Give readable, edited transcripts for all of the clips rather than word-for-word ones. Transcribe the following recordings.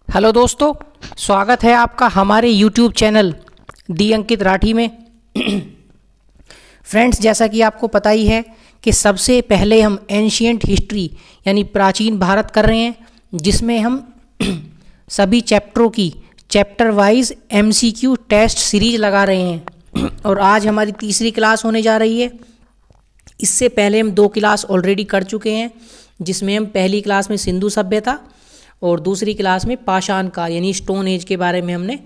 Hello दोस्तों, स्वागत है आपका हमारे YouTube चैनल दी अंकित राठी में। फ्रेंड्स, जैसा कि आपको पता ही है कि सबसे पहले हम एंशिएंट हिस्ट्री यानी प्राचीन भारत कर रहे हैं, जिसमें हम सभी चैप्टरों की chapter wise MCQ test series लगा रहे हैं और आज हमारी तीसरी क्लास होने जा रही है। इससे पहले हम 2 क्लास ऑलरेडी कर चुके हैं, जिसमें हम पहली क्लास में सिंधु सभ्यता और दूसरी क्लास में पाषाण काल यानी स्टोन एज के बारे में हमने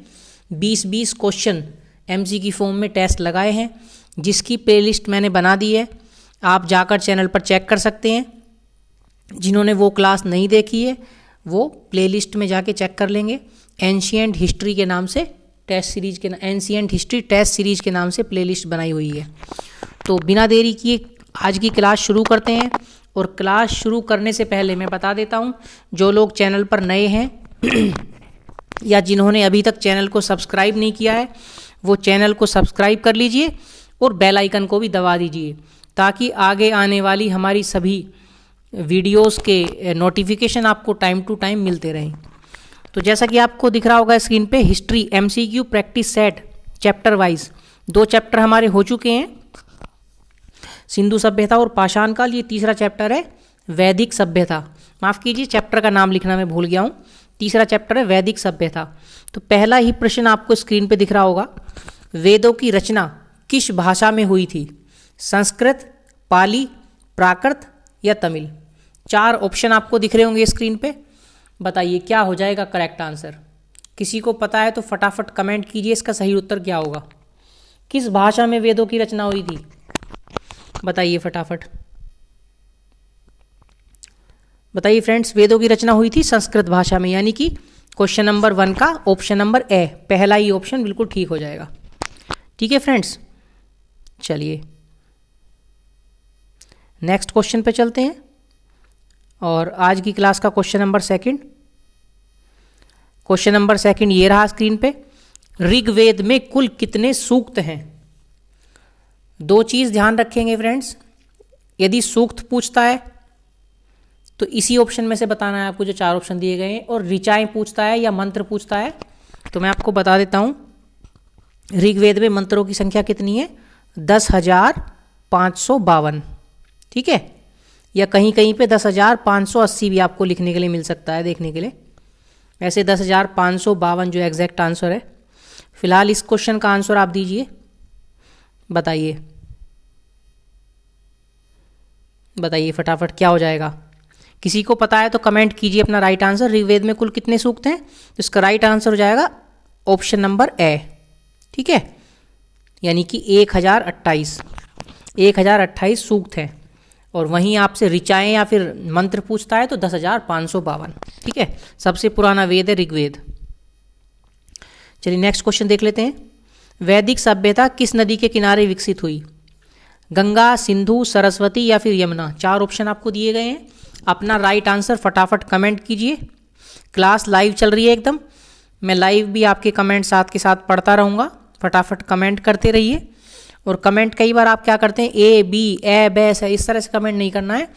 20-20 क्वेश्चन MCQ फॉर्म में टेस्ट लगाए हैं, जिसकी प्लेलिस्ट मैंने बना दी है। आप जाकर चैनल पर चेक कर सकते हैं। जिन्होंने वो क्लास नहीं देखी है वो प्लेलिस्ट में जाके चेक कर लेंगे। एंशिएंट हिस्ट्री के नाम से टेस्ट सीरीज के एंशिएंट हिस्ट्री टेस्ट सीरीज के नाम से प्लेलिस्ट बनाई हुई है। तो बिना देरी किए आज की क्लास शुरू करते हैं। और क्लास शुरू करने से पहले मैं बता देता हूं, जो लोग चैनल पर नए हैं या जिन्होंने अभी तक चैनल को सब्सक्राइब नहीं किया है, वो चैनल को सब्सक्राइब कर लीजिए और बेल आइकन को भी दबा दीजिए, ताकि आगे आने वाली हमारी सभी वीडियोस के नोटिफिकेशन आपको टाइम टू टाइम मिलते रहें। तो जैसा कि आपको दिख रहा होगा स्क्रीन पे, history MCQ practice set chapter wise 2 chapter हमारे हो चुके हैं, सिंधु सभ्यता और पाषाण काल। ये तीसरा चैप्टर है वैदिक सभ्यता। माफ़ कीजिए, चैप्टर का नाम लिखना मैं भूल गया हूँ। तीसरा चैप्टर है वैदिक सभ्यता। तो पहला ही प्रश्न आपको स्क्रीन पे दिख रहा होगा, वेदों की रचना किस भाषा में हुई थी? संस्कृत, पाली, प्राकृत या तमिल? 4 ऑप्शन आपको दिख रहे होंगे स्क्रीन पे। बताइए क्या हो जाएगा करेक्ट आंसर। किसी को पता है तो फटाफट कमेंट कीजिए, इसका सही उत्तर क्या होगा। किस भाषा में वेदों की रचना हुई थी? बताइए फटाफट बताइए फ्रेंड्स। वेदों की रचना हुई थी संस्कृत भाषा में, यानी कि क्वेश्चन नंबर 1 का ऑप्शन नंबर ए, पहला ही ऑप्शन बिल्कुल ठीक हो जाएगा। ठीक है फ्रेंड्स, चलिए नेक्स्ट क्वेश्चन पे चलते हैं। और आज की क्लास का क्वेश्चन नंबर 2, क्वेश्चन नंबर 2 ये रहा स्क्रीन पे। ऋग्वेद में कुल कितने सूक्त हैं? 2 चीज़ ध्यान रखेंगे फ्रेंड्स। यदि सूक्त पूछता है तो इसी ऑप्शन में से बताना है आपको, जो 4 ऑप्शन दिए गए हैं। और ऋचाएं पूछता है या मंत्र पूछता है तो मैं आपको बता देता हूं, ऋग्वेद में मंत्रों की संख्या कितनी है? 10,552। ठीक है, या कहीं कहीं पे 10,580 भी आपको लिखने के लिए मिल सकता है, देखने के लिए। वैसे 10,552 जो एग्जैक्ट आंसर है। फिलहाल इस क्वेश्चन का आंसर आप दीजिए, बताइए बताइए फटाफट क्या हो जाएगा। किसी को पता है तो कमेंट कीजिए अपना राइट आंसर। ऋग्वेद में कुल कितने सूक्त हैं? तो इसका राइट आंसर हो जाएगा ऑप्शन नंबर ए। ठीक है, यानी कि 1028 सूक्त हैं। और वहीं आपसे ऋचाएं या फिर मंत्र पूछता है तो 10,552। ठीक है, सबसे पुराना वेद है ऋग्वेद। चलिए नेक्स्ट क्वेश्चन देख लेते हैं। वैदिक सभ्यता किस नदी के किनारे विकसित हुई? गंगा, सिंधु, सरस्वती या फिर यमुना? 4 ऑप्शन आपको दिए गए हैं। अपना राइट आंसर फटाफट कमेंट कीजिए। क्लास लाइव चल रही है एकदम, मैं लाइव भी आपके कमेंट साथ के साथ पढ़ता रहूँगा। फटाफट कमेंट करते रहिए। और कमेंट कई बार आप क्या करते हैं, A, B, ए बैस है, इस तरह से कमेंट नहीं करना है।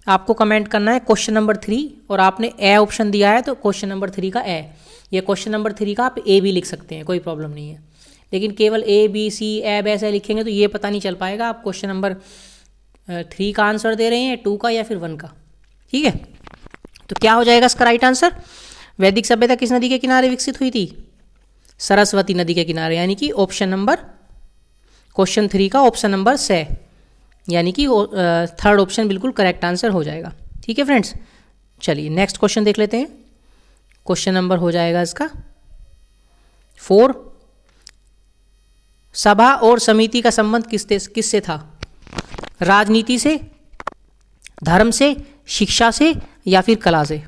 आपको कमेंट करना है क्वेश्चन नंबर 3, और आपने ए ऑप्शन दिया है तो क्वेश्चन नंबर 3 का ए, या क्वेश्चन नंबर 3 का आप A भी लिख सकते हैं, कोई प्रॉब्लम नहीं है। लेकिन केवल A, B, C, ए ऐसे लिखेंगे तो ये पता नहीं चल पाएगा आप क्वेश्चन नंबर 3 का आंसर दे रहे हैं, 2 का या फिर 1 का। ठीक है, तो क्या हो जाएगा इसका राइट आंसर? वैदिक सभ्यता किस नदी के किनारे विकसित हुई थी? सरस्वती नदी के किनारे, यानी कि ऑप्शन नंबर क्वेश्चन 3 का ऑप्शन नंबर से, यानी कि 3rd ऑप्शन बिल्कुल करेक्ट आंसर हो जाएगा। ठीक है फ्रेंड्स, चलिए नेक्स्ट क्वेश्चन देख लेते हैं। क्वेश्चन नंबर हो जाएगा इसका 4। सभा और समिति का संबंध किससे था? राजनीति से, धर्म से, शिक्षा से या फिर कला से?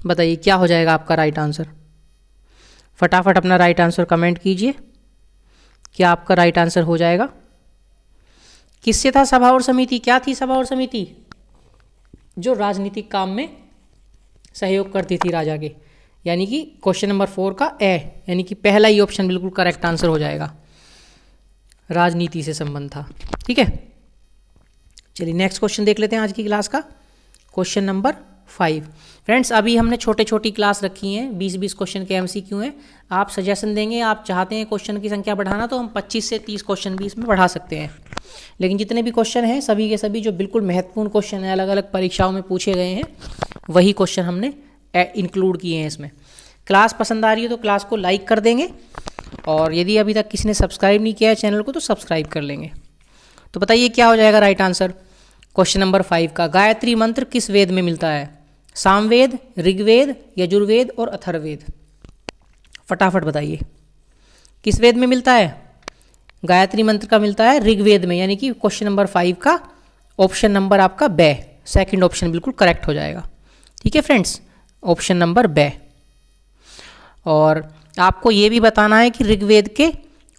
बताइए क्या हो जाएगा आपका राइट आंसर। फटाफट अपना राइट आंसर कमेंट कीजिए, क्या आपका राइट आंसर हो जाएगा। किससे था सभा और समिति? क्या थी सभा और समिति? जो राजनीतिक काम में सहयोग करती थी राजा के, यानी कि क्वेश्चन नंबर 4 का ए, यानी कि पहला ही ऑप्शन बिल्कुल करेक्ट आंसर हो जाएगा। राजनीति से संबंध था। ठीक है, चलिए नेक्स्ट क्वेश्चन देख लेते हैं आज की क्लास का। Question number 5। फ्रेंड्स अभी हमने छोटे छोटी क्लास रखी हैं, 20-20 क्वेश्चन के एमसीक्यू हैं। आप सजेशन देंगे, आप चाहते हैं क्वेश्चन की संख्या बढ़ाना तो हम 25 से 30 क्वेश्चन भी इसमें बढ़ा सकते हैं। लेकिन जितने भी क्वेश्चन हैं सभी के सभी जो बिल्कुल महत्वपूर्ण क्वेश्चन हैं, अलग अलग परीक्षाओं में पूछे गए हैं, वही क्वेश्चन हमने इंक्लूड किए हैं इसमें। क्लास पसंद आ रही है तो क्लास को लाइक कर देंगे, और यदि अभी तक किसी ने सब्सक्राइब नहीं किया है चैनल को तो सब्सक्राइब कर लेंगे। तो बताइए क्या हो जाएगा राइट आंसर क्वेश्चन नंबर 5 का। गायत्री मंत्र किस वेद में मिलता है? सामवेद, ऋग्वेद, यजुर्वेद और अथर्ववेद। फटाफट बताइए किस वेद में मिलता है? गायत्री मंत्र का मिलता है ऋग्वेद में, यानी कि क्वेश्चन नंबर 5 का ऑप्शन नंबर आपका बे, सेकंड ऑप्शन बिल्कुल करेक्ट हो जाएगा। ठीक है फ्रेंड्स, ऑप्शन नंबर बे। और आपको ये भी बताना है कि ऋग्वेद के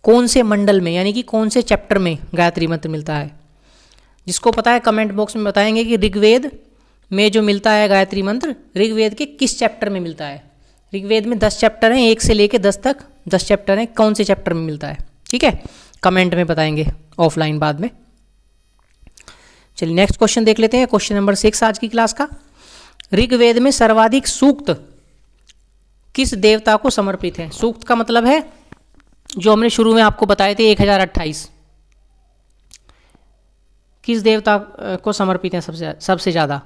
कौन से मंडल में, यानी कि कौन से चैप्टर में गायत्री मंत्र मिलता है। जिसको पता है कमेंट बॉक्स में बताएंगे कि ऋग्वेद में जो मिलता है गायत्री मंत्र, ऋग्वेद के किस चैप्टर में मिलता है। ऋग्वेद में 10 चैप्टर हैं, 1 से लेकर 10 तक 10 चैप्टर हैं, कौन से चैप्टर में मिलता है। ठीक है, कमेंट में बताएंगे ऑफलाइन बाद में। चलिए नेक्स्ट क्वेश्चन देख लेते हैं, क्वेश्चन नंबर 6 आज की क्लास का। ऋग्वेद में सर्वाधिक सूक्त किस देवता को समर्पित है? सूक्त का मतलब है जो हमने शुरू में आपको बताए थे 1028, किस देवता को समर्पित है सबसे ज़्यादा?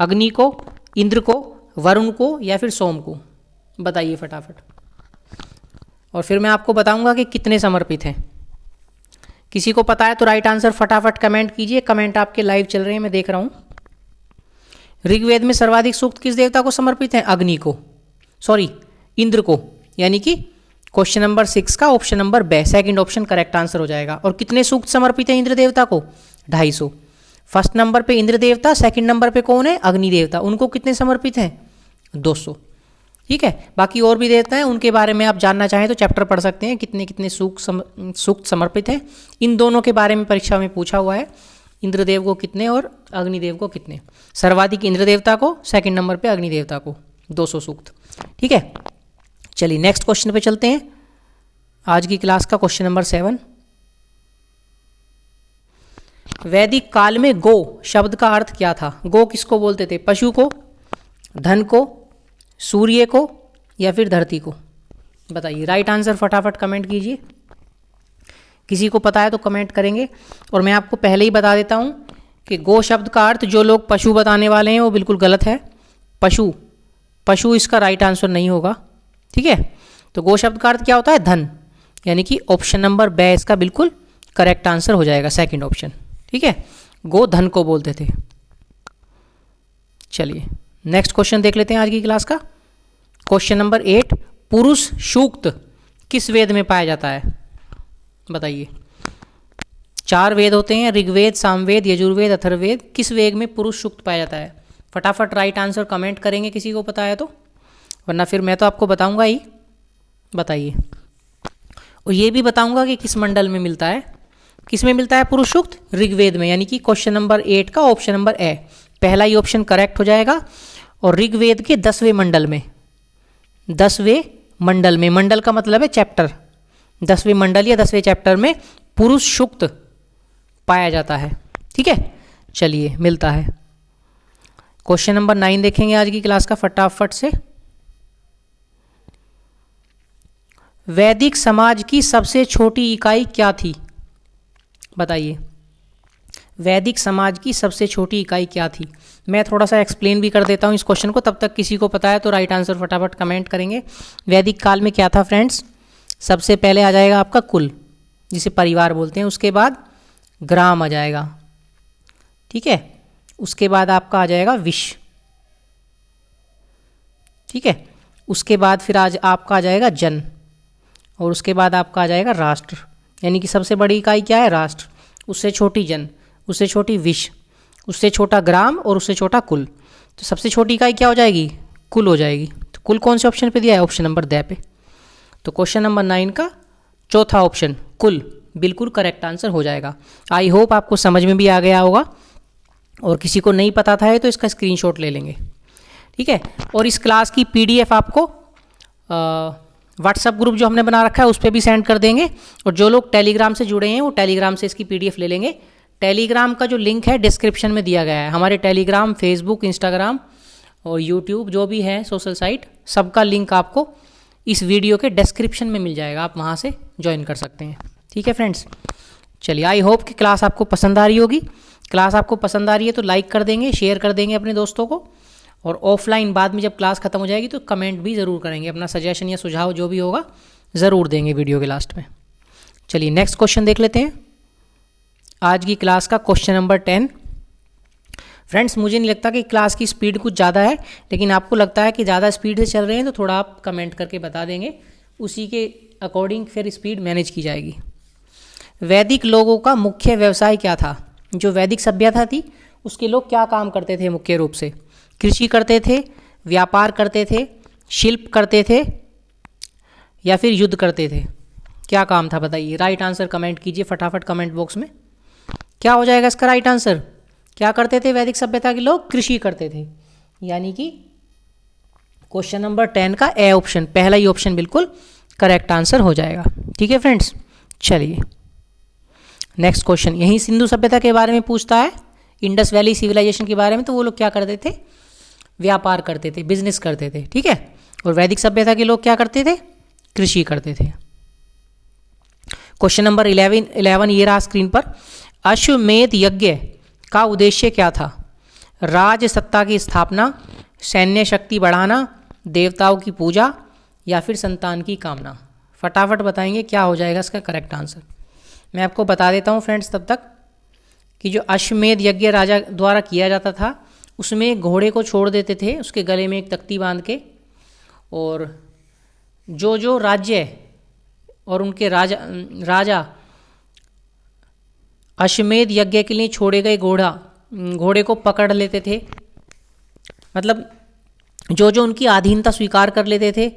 अग्नि को, इंद्र को, वरुण को या फिर सोम को? बताइए फटाफट। और फिर मैं आपको बताऊंगा कि कितने समर्पित हैं। किसी को पता है तो राइट आंसर फटाफट कमेंट कीजिए। कमेंट आपके लाइव चल रहे हैं, मैं देख रहा हूँ। ऋग्वेद में सर्वाधिक सूक्त किस देवता को समर्पित है? अग्नि को, सॉरी इंद्र को, यानी कि क्वेश्चन नंबर 6 का ऑप्शन नंबर बे, सेकंड ऑप्शन करेक्ट आंसर हो जाएगा। और कितने सूक्त समर्पित हैं इंद्र देवता को? 250। फर्स्ट नंबर पे इंद्र देवता, सेकंड नंबर पे कौन है? अग्नि देवता, उनको कितने समर्पित हैं? 200। ठीक है, बाकी और भी देवता हैं, उनके बारे में आप जानना चाहें तो चैप्टर पढ़ सकते हैं, कितने कितने सूक्त समर्पित हैं। इन दोनों के बारे में परीक्षा में पूछा हुआ है, इंद्रदेव को कितने और अग्निदेव को कितने। सर्वाधिक इंद्र देवता को, सेकंड नंबर पे अग्नि देवता को 200 सूक्त। ठीक है, चलिए नेक्स्ट क्वेश्चन पे चलते हैं। आज की क्लास का क्वेश्चन नंबर 7। वैदिक काल में गो शब्द का अर्थ क्या था? गो किसको बोलते थे? पशु को, धन को, सूर्य को या फिर धरती को? बताइए राइट आंसर फटाफट कमेंट कीजिए। किसी को पता है तो कमेंट करेंगे। और मैं आपको पहले ही बता देता हूं कि गो शब्द का अर्थ जो लोग पशु बताने वाले हैं वो बिल्कुल गलत है। पशु इसका राइट आंसर नहीं होगा। ठीक है, तो गो शब्द का अर्थ क्या होता है? धन, यानी कि ऑप्शन नंबर बे इसका बिल्कुल करेक्ट आंसर हो जाएगा, सेकंड ऑप्शन। ठीक है, गो धन को बोलते थे। चलिए नेक्स्ट क्वेश्चन देख लेते हैं आज की क्लास का। क्वेश्चन नंबर 8, पुरुष सूक्त किस वेद में पाया जाता है? बताइए। 4 वेद होते हैं, ऋग्वेद, सामवेद, यजुर्वेद, अथर्ववेद। किस वेद में पुरुष सूक्त पाया जाता है? फटाफट राइट आंसर कमेंट करेंगे किसी को पता है तो, वरना फिर मैं तो आपको बताऊंगा ही। बताइए। और ये भी बताऊंगा कि किस मंडल में मिलता है। किस में मिलता है पुरुष सूक्त? ऋग्वेद में, यानी कि क्वेश्चन नंबर 8 का ऑप्शन नंबर ए, पहला ही ऑप्शन करेक्ट हो जाएगा। और ऋग्वेद के 10वें मंडल में, 10वें मंडल में, मंडल का मतलब है चैप्टर, 10वें मंडल या 10वें चैप्टर में पुरुष सूक्त पाया जाता है। ठीक है, चलिए मिलता है। क्वेश्चन नंबर 9 देखेंगे आज की क्लास का फटाफट से। वैदिक समाज की सबसे छोटी इकाई क्या थी? बताइए। वैदिक समाज की सबसे छोटी इकाई क्या थी? मैं थोड़ा सा एक्सप्लेन भी कर देता हूँ इस क्वेश्चन को, तब तक किसी को पता है तो राइट आंसर फटाफट कमेंट करेंगे। वैदिक काल में क्या था फ्रेंड्स? सबसे पहले आ जाएगा आपका कुल, जिसे परिवार बोलते हैं। उसके बाद ग्राम आ जाएगा। ठीक है, उसके बाद आपका आ जाएगा विश्व। ठीक है, उसके बाद फिर आज आपका आ जाएगा जन, और उसके बाद आपका आ जाएगा राष्ट्र। यानी कि सबसे बड़ी इकाई क्या है? राष्ट्र, उससे छोटी जन, उससे छोटी विश्व, उससे छोटा ग्राम और उससे छोटा कुल। तो सबसे छोटी इकाई क्या हो जाएगी? कुल हो जाएगी। तो कुल कौन से ऑप्शन पे दिया है? Option number the pay. तो क्वेश्चन नंबर 9 का चौथा ऑप्शन कुल बिल्कुल करेक्ट आंसर हो जाएगा। आई होप आपको समझ में भी आ गया होगा, और किसी को नहीं पता था तो इसका स्क्रीनशॉट ले लेंगे। ठीक है, और इस क्लास की PDF आपको व्हाट्सएप ग्रुप जो हमने बना रखा है उस पर भी सेंड कर देंगे। और जो लोग टेलीग्राम से जुड़े हैं वो टेलीग्राम से इसकी PDF ले लेंगे। टेलीग्राम का जो लिंक है डिस्क्रिप्शन में दिया गया है। हमारे टेलीग्राम, फेसबुक, इंस्टाग्राम और यूट्यूब जो भी है सोशल साइट, सबका लिंक आपको इस वीडियो के डिस्क्रिप्शन में मिल जाएगा, आप वहाँ से ज्वाइन कर सकते हैं। ठीक है फ्रेंड्स, चलिए आई होप कि क्लास आपको पसंद आ रही होगी। क्लास आपको पसंद आ रही है तो लाइक कर देंगे, शेयर कर देंगे अपने दोस्तों को, और ऑफलाइन बाद में जब क्लास खत्म हो जाएगी तो कमेंट भी ज़रूर करेंगे, अपना सजेशन या सुझाव जो भी होगा ज़रूर देंगे वीडियो के लास्ट में। चलिए नेक्स्ट क्वेश्चन देख लेते हैं आज की क्लास का, क्वेश्चन नंबर 10। फ्रेंड्स मुझे नहीं लगता कि क्लास की स्पीड कुछ ज़्यादा है, लेकिन आपको लगता है कि ज़्यादा स्पीड से चल रहे हैं तो थोड़ा आप कमेंट करके बता देंगे, उसी के अकॉर्डिंग फिर स्पीड मैनेज की जाएगी। वैदिक लोगों का मुख्य व्यवसाय क्या था? जो वैदिक सभ्यता थी उसके लोग क्या काम करते थे मुख्य रूप से? कृषि करते थे, व्यापार करते थे, शिल्प करते थे, या फिर युद्ध करते थे? क्या काम था बताइए, राइट आंसर कमेंट कीजिए फटाफट कमेंट बॉक्स में। क्या हो जाएगा इसका राइट आंसर? क्या करते थे वैदिक सभ्यता के लोग? कृषि करते थे, यानी कि क्वेश्चन नंबर 10 का ए ऑप्शन, पहला ही ऑप्शन बिल्कुल करेक्ट आंसर हो जाएगा। ठीक है फ्रेंड्स, चलिए नेक्स्ट क्वेश्चन, यही सिंधु सभ्यता के बारे में पूछता है, इंडस वैली सिविलाइजेशन के बारे में। तो वो लोग क्या करते थे? व्यापार करते थे, बिजनेस करते थे। ठीक है, और वैदिक सभ्यता के लोग क्या करते थे? कृषि करते थे। क्वेश्चन नंबर 11 ये रहा स्क्रीन पर। अश्वमेध यज्ञ का उद्देश्य क्या था? राज सत्ता की स्थापना, सैन्य शक्ति बढ़ाना, देवताओं की पूजा, या फिर संतान की कामना? फटाफट बताएंगे क्या हो जाएगा इसका करेक्ट आंसर। मैं आपको बता देता हूँ फ्रेंड्स तब तक कि जो अश्वमेध यज्ञ राजा द्वारा किया जाता था उसमें घोड़े को छोड़ देते थे, उसके गले में एक तख्ती बांध के, और जो राज्य और उनके राजा अश्वमेध यज्ञ के लिए छोड़े गए घोड़े को पकड़ लेते थे। मतलब जो उनकी अधीनता स्वीकार कर लेते थे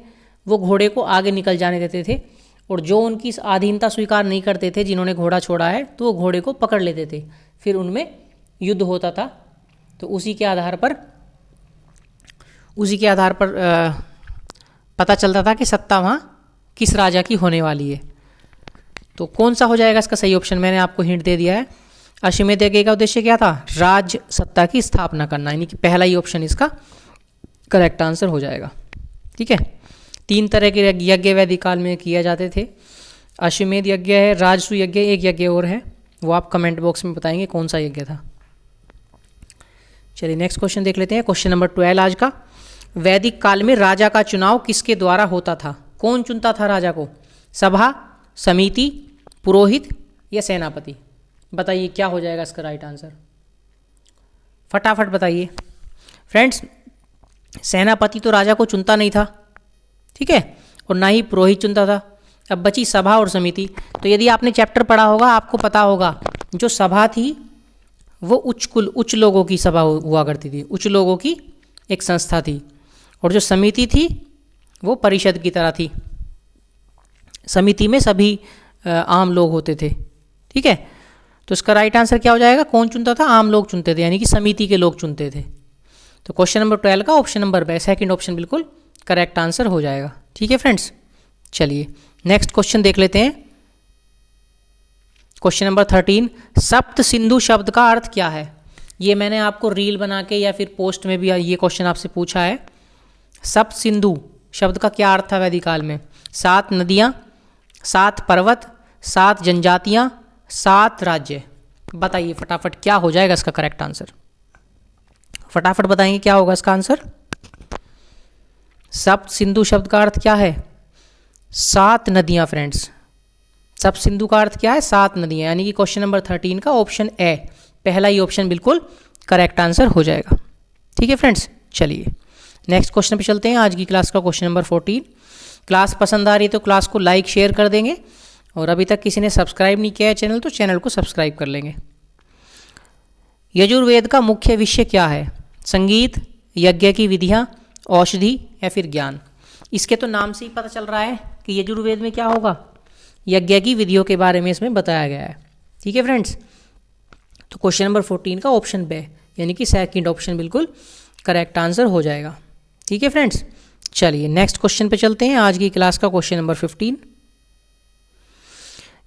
वो घोड़े को आगे निकल जाने देते थे, और जो उनकी अधीनता स्वीकार नहीं करते थे, जिन्होंने घोड़ा छोड़ा है, तो वो घोड़े को पकड़ लेते थे। फिर उनमें युद्ध होता था। तो उसी के आधार पर पता चलता था कि सत्ता वहाँ किस राजा की होने वाली है। तो कौन सा हो जाएगा इसका सही ऑप्शन? मैंने आपको हिंट दे दिया है। अश्वमेध यज्ञ का उद्देश्य क्या था? राज सत्ता की स्थापना करना, यानी कि पहला ही ऑप्शन इसका करेक्ट आंसर हो जाएगा। ठीक है, 3 तरह के यज्ञ वैदिक काल में किए जाते थे। अश्वमेध यज्ञ है, राजसूय यज्ञ, एक यज्ञ और है, वो आप कमेंट बॉक्स में बताएंगे कौन सा यज्ञ था। चलिए नेक्स्ट क्वेश्चन देख लेते हैं, क्वेश्चन नंबर 12 आज का। वैदिक काल में राजा का चुनाव किसके द्वारा होता था? कौन चुनता था राजा को? सभा, समिति, पुरोहित, या सेनापति? बताइए क्या हो जाएगा इसका राइट आंसर, फटाफट बताइए फ्रेंड्स। सेनापति तो राजा को चुनता नहीं था, ठीक है, और ना ही पुरोहित चुनता था। अब बची सभा और समिति। तो यदि आपने चैप्टर पढ़ा होगा आपको पता होगा, जो सभा थी वो उच्च लोगों की सभा हुआ करती थी, उच्च लोगों की एक संस्था थी, और जो समिति थी वो परिषद की तरह थी। समिति में सभी आम लोग होते थे। ठीक है, तो इसका राइट आंसर क्या हो जाएगा? कौन चुनता था? आम लोग चुनते थे, यानी कि समिति के लोग चुनते थे। तो क्वेश्चन नंबर 12 का option number B, second option बिल्कुल करेक्ट आंसर हो जाएगा। ठीक है फ्रेंड्स, चलिए नेक्स्ट क्वेश्चन देख लेते हैं, क्वेश्चन नंबर 13। सप्त सिंधु शब्द का अर्थ क्या है? ये मैंने आपको रील बना के या फिर पोस्ट में भी ये क्वेश्चन आपसे पूछा है। सप्त सिंधु शब्द का क्या अर्थ था वैदिक काल में? 7 नदियाँ, 7 पर्वत, 7 जनजातियाँ, 7 राज्य। बताइए फटाफट क्या हो जाएगा इसका करेक्ट आंसर, फटाफट बताएंगे क्या होगा इसका आंसर। सप्त सिंधु शब्द का अर्थ क्या है? 7 नदियाँ फ्रेंड्स। सप्त सिंधु का अर्थ क्या है? 7 नदियाँ, यानी कि क्वेश्चन नंबर 13 का ऑप्शन ए, पहला ही ऑप्शन बिल्कुल करेक्ट आंसर हो जाएगा। ठीक है फ्रेंड्स, चलिए नेक्स्ट क्वेश्चन पे चलते हैं, आज की क्लास का क्वेश्चन नंबर 14। क्लास पसंद आ रही है तो क्लास को लाइक शेयर कर देंगे, और अभी तक किसी ने सब्सक्राइब नहीं किया है चैनल तो चैनल को सब्सक्राइब कर लेंगे। यजुर्वेद का मुख्य विषय क्या है? संगीत, यज्ञ की विधियाँ, औषधि, या फिर ज्ञान? इसके तो नाम से ही पता चल रहा है कि यजुर्वेद में क्या होगा, यज्ञ की विधियों के बारे में इसमें बताया गया है। ठीक है फ्रेंड्स, तो क्वेश्चन नंबर 14 का ऑप्शन बी, यानी कि सेकंड ऑप्शन बिल्कुल करेक्ट आंसर हो जाएगा। ठीक है फ्रेंड्स, चलिए नेक्स्ट क्वेश्चन पे चलते हैं, आज की क्लास का क्वेश्चन नंबर 15।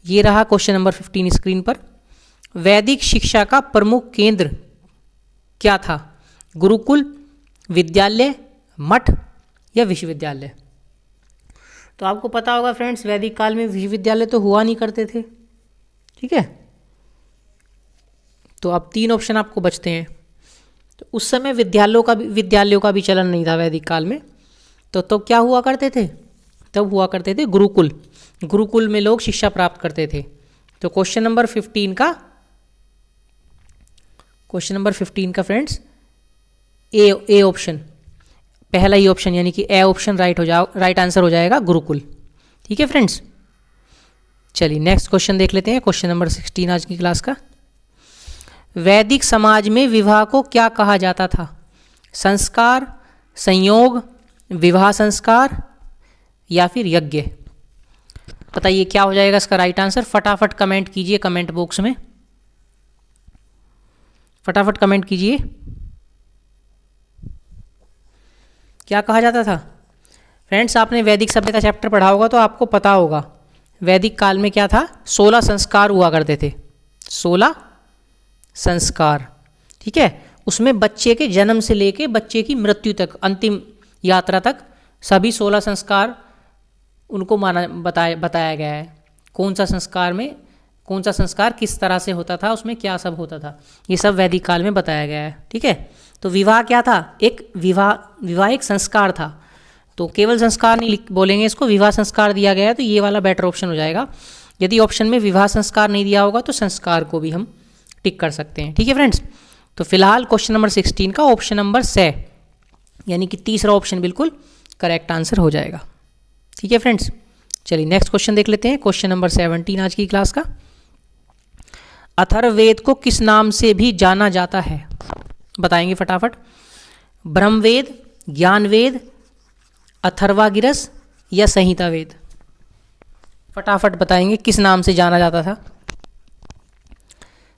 ये रहा क्वेश्चन नंबर 15 स्क्रीन पर। वैदिक शिक्षा का प्रमुख केंद्र क्या था? गुरुकुल, विद्यालय, मठ या विश्वविद्यालय। तो आपको पता होगा फ्रेंड्स, वैदिक काल में विश्वविद्यालय तो हुआ नहीं करते थे, ठीक है। तो अब 3 ऑप्शन आपको बचते हैं। तो उस समय विद्यालयों का भी चलन नहीं था वैदिक काल में। तो क्या हुआ करते थे, तब हुआ करते थे गुरुकुल। गुरुकुल में लोग शिक्षा प्राप्त करते थे। तो क्वेश्चन नंबर 15 का फ्रेंड्स ए ऑप्शन, पहला ही ऑप्शन यानी कि ए ऑप्शन राइट आंसर हो जाएगा, गुरुकुल। ठीक है फ्रेंड्स, चलिए नेक्स्ट क्वेश्चन देख लेते हैं। क्वेश्चन नंबर 16 आज की क्लास का। वैदिक समाज में विवाह को क्या कहा जाता था? संस्कार, संयोग, विवाह संस्कार या फिर यज्ञ? बताइए क्या हो जाएगा इसका राइट आंसर। फटाफट कमेंट कीजिए, कमेंट बॉक्स में फटाफट कमेंट कीजिए। क्या कहा जाता था फ्रेंड्स? आपने वैदिक सभ्यता चैप्टर पढ़ा होगा तो आपको पता होगा वैदिक काल में क्या था, 16 संस्कार हुआ करते थे। 16 संस्कार, ठीक है। उसमें बच्चे के जन्म से लेके बच्चे की मृत्यु तक, अंतिम यात्रा तक सभी 16 संस्कार उनको बताया गया है। कौन सा संस्कार किस तरह से होता था, उसमें क्या सब होता था, ये सब वैदिक काल में बताया गया है, ठीक है। तो विवाह क्या था? विवाह एक संस्कार था। तो केवल संस्कार नहीं बोलेंगे इसको, विवाह संस्कार दिया गया है, तो ये वाला बेटर ऑप्शन हो जाएगा। यदि ऑप्शन में विवाह संस्कार नहीं दिया होगा तो संस्कार को भी हम टिक कर सकते हैं, ठीक है फ्रेंड्स। तो फिलहाल क्वेश्चन नंबर 16 का ऑप्शन नंबर से यानी कि तीसरा ऑप्शन बिल्कुल करेक्ट आंसर हो जाएगा, ठीक है फ्रेंड्स। चलिए नेक्स्ट क्वेश्चन देख लेते हैं। क्वेश्चन नंबर 17 आज की क्लास का। अथर्ववेद को किस नाम से भी जाना जाता है? बताएंगे फटाफट। ब्रह्मवेद, ज्ञानवेद, अथर्वागिरस या संहिता वेद? फटाफट बताएंगे किस नाम से जाना जाता था।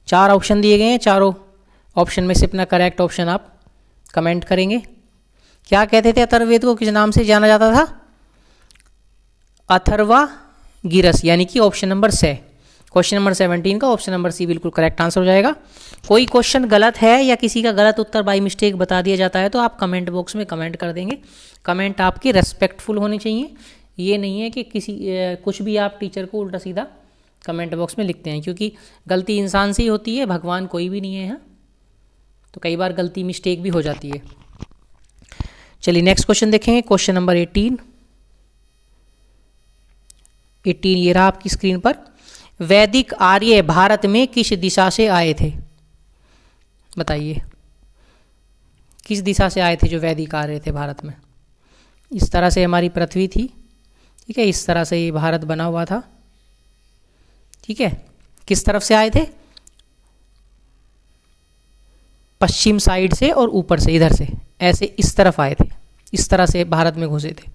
4 ऑप्शन दिए गए हैं, चारों ऑप्शन में से अपना करेक्ट ऑप्शन आप कमेंट करेंगे। क्या कहते थे अथर्ववेद को किस नाम से जाना जाता था? अथर्वागिरस, यानी कि ऑप्शन नंबर से। क्वेश्चन नंबर 17 का ऑप्शन नंबर सी बिल्कुल करेक्ट आंसर हो जाएगा। कोई क्वेश्चन गलत है या किसी का गलत उत्तर बाई मिस्टेक बता दिया जाता है तो आप कमेंट बॉक्स में कमेंट कर देंगे। कमेंट आपके रेस्पेक्टफुल होने चाहिए, ये नहीं है कि कुछ भी आप टीचर को उल्टा सीधा कमेंट बॉक्स में लिखते हैं, क्योंकि गलती इंसान से ही होती है, भगवान कोई भी नहीं है यहाँ। तो कई बार गलती मिस्टेक भी हो जाती है। चलिए नेक्स्ट क्वेश्चन देखेंगे। क्वेश्चन नंबर 18 ये रहा आपकी स्क्रीन पर। वैदिक आर्य भारत में किस दिशा से आए थे? बताइए किस दिशा से आए थे जो वैदिक आर्य थे भारत में? इस तरह से हमारी पृथ्वी थी, ठीक है, इस तरह से ये भारत बना हुआ था, ठीक है। किस तरफ से आए थे? पश्चिम साइड से और ऊपर से, इधर से ऐसे इस तरफ आए थे, इस तरह से भारत में घुसे थे।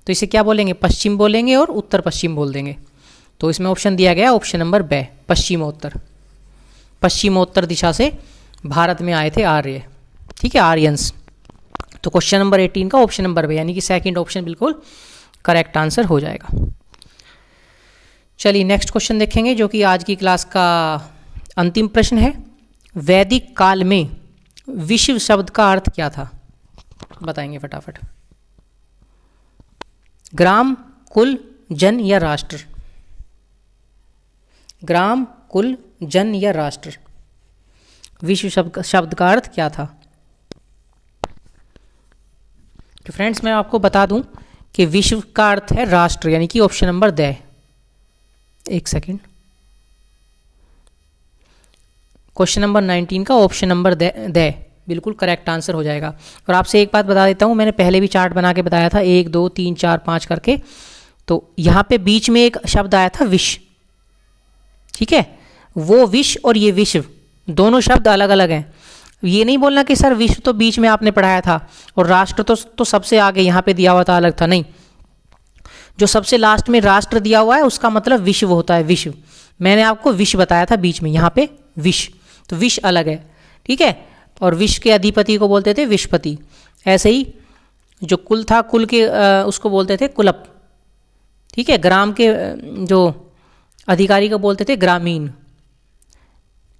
तो इसे क्या बोलेंगे? पश्चिम बोलेंगे और उत्तर पश्चिम बोल देंगे। तो इसमें ऑप्शन दिया गया ऑप्शन नंबर बे, पश्चिमोत्तर दिशा से भारत में आए थे आर्य, ठीक है, आर्यंस। तो क्वेश्चन नंबर 18 का ऑप्शन नंबर बे यानी कि सेकंड ऑप्शन बिल्कुल करेक्ट आंसर हो जाएगा। चलिए नेक्स्ट क्वेश्चन देखेंगे जो कि आज की क्लास का अंतिम प्रश्न है। वैदिक काल में विश्व शब्द का अर्थ क्या था? बताएंगे फटाफट। ग्राम, कुल, जन या राष्ट्र? ग्राम, कुल, जन या राष्ट्र? विश्व शब्द का अर्थ क्या था? तो फ्रेंड्स मैं आपको बता दूं कि विश्व का अर्थ है राष्ट्र, यानी कि ऑप्शन नंबर दे। एक सेकेंड, क्वेश्चन नंबर 19 का ऑप्शन नंबर दे बिल्कुल करेक्ट आंसर हो जाएगा। और आपसे एक बात बता देता हूँ, मैंने पहले भी चार्ट बना के बताया था 1 2 3 4 5 करके। तो यहाँ पे बीच में एक शब्द आया था विश्व, ठीक है। वो विश्व और ये विश्व दोनों शब्द अलग अलग हैं। ये नहीं बोलना कि सर विश्व तो बीच में आपने पढ़ाया था और राष्ट्र तो सबसे आगे यहाँ पे दिया हुआ था, अलग था। नहीं, जो सबसे लास्ट में राष्ट्र दिया हुआ है उसका मतलब विश्व होता है, विश्व। मैंने आपको विश्व बताया था बीच में, यहाँ पे विश्व, तो विश्व अलग है, ठीक है। और विश्व के अधिपति को बोलते थे विश्वपति। ऐसे ही जो कुल था, कुल के उसको बोलते थे कुलप, ठीक है। ग्राम के जो अधिकारी को बोलते थे ग्रामीण।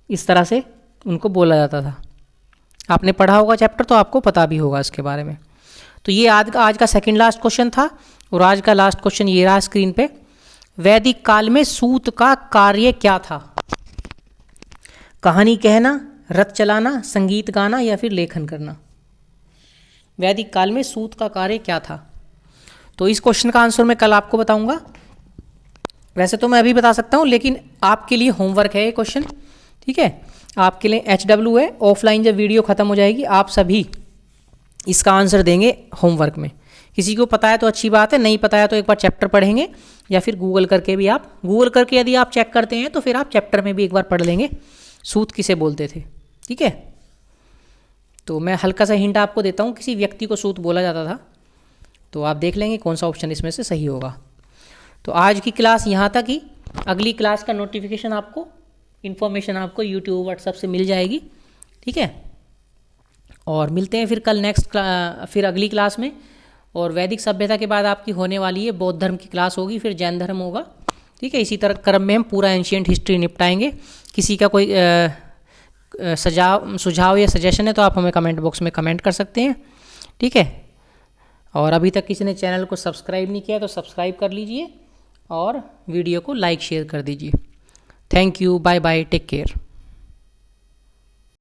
इस तरह से उनको बोला जाता था, आपने पढ़ा होगा चैप्टर तो आपको पता भी होगा इसके बारे में। तो ये आज का सेकंड लास्ट क्वेश्चन था और आज का लास्ट क्वेश्चन ये रहा स्क्रीन पे। वैदिक काल में सूत का कार्य क्या था? कहानी कहना, रथ चलाना, संगीत गाना या फिर लेखन करना। वैदिक काल में सूत का कार्य क्या था? तो इस क्वेश्चन का आंसर मैं कल आपको बताऊंगा। वैसे तो मैं अभी बता सकता हूं, लेकिन आपके लिए होमवर्क है ये क्वेश्चन, ठीक है। आपके लिए HW है। ऑफलाइन जब वीडियो ख़त्म हो जाएगी आप सभी इसका आंसर देंगे होमवर्क में। किसी को पता है तो अच्छी बात है, नहीं पता है तो एक बार चैप्टर पढ़ेंगे या फिर गूगल करके भी आप यदि आप चेक करते हैं तो फिर आप चैप्टर में भी एक बार पढ़ लेंगे सूत किसे बोलते थे, ठीक है। तो मैं हल्का सा हिंट आपको देता हूँ, किसी व्यक्ति को सूत बोला जाता था, तो आप देख लेंगे कौन सा ऑप्शन इसमें से सही होगा। तो आज की क्लास यहाँ तक ही। अगली क्लास का नोटिफिकेशन आपको, इन्फॉर्मेशन आपको यूट्यूब व्हाट्सएप से मिल जाएगी, ठीक है। और मिलते हैं फिर कल फिर अगली क्लास में। और वैदिक सभ्यता के बाद आपकी होने वाली है बौद्ध धर्म की क्लास होगी, फिर जैन धर्म होगा, ठीक है। इसी तरह क्रम में हम पूरा एंशिएंट हिस्ट्री निपटाएंगे। किसी का कोई सुझाव या सजेशन है तो आप हमें कमेंट बॉक्स में कमेंट कर सकते हैं, ठीक है। और अभी तक किसी ने चैनल को सब्सक्राइब नहीं किया तो सब्सक्राइब कर लीजिए और वीडियो को लाइक शेयर कर दीजिए। Thank you, bye bye, take care.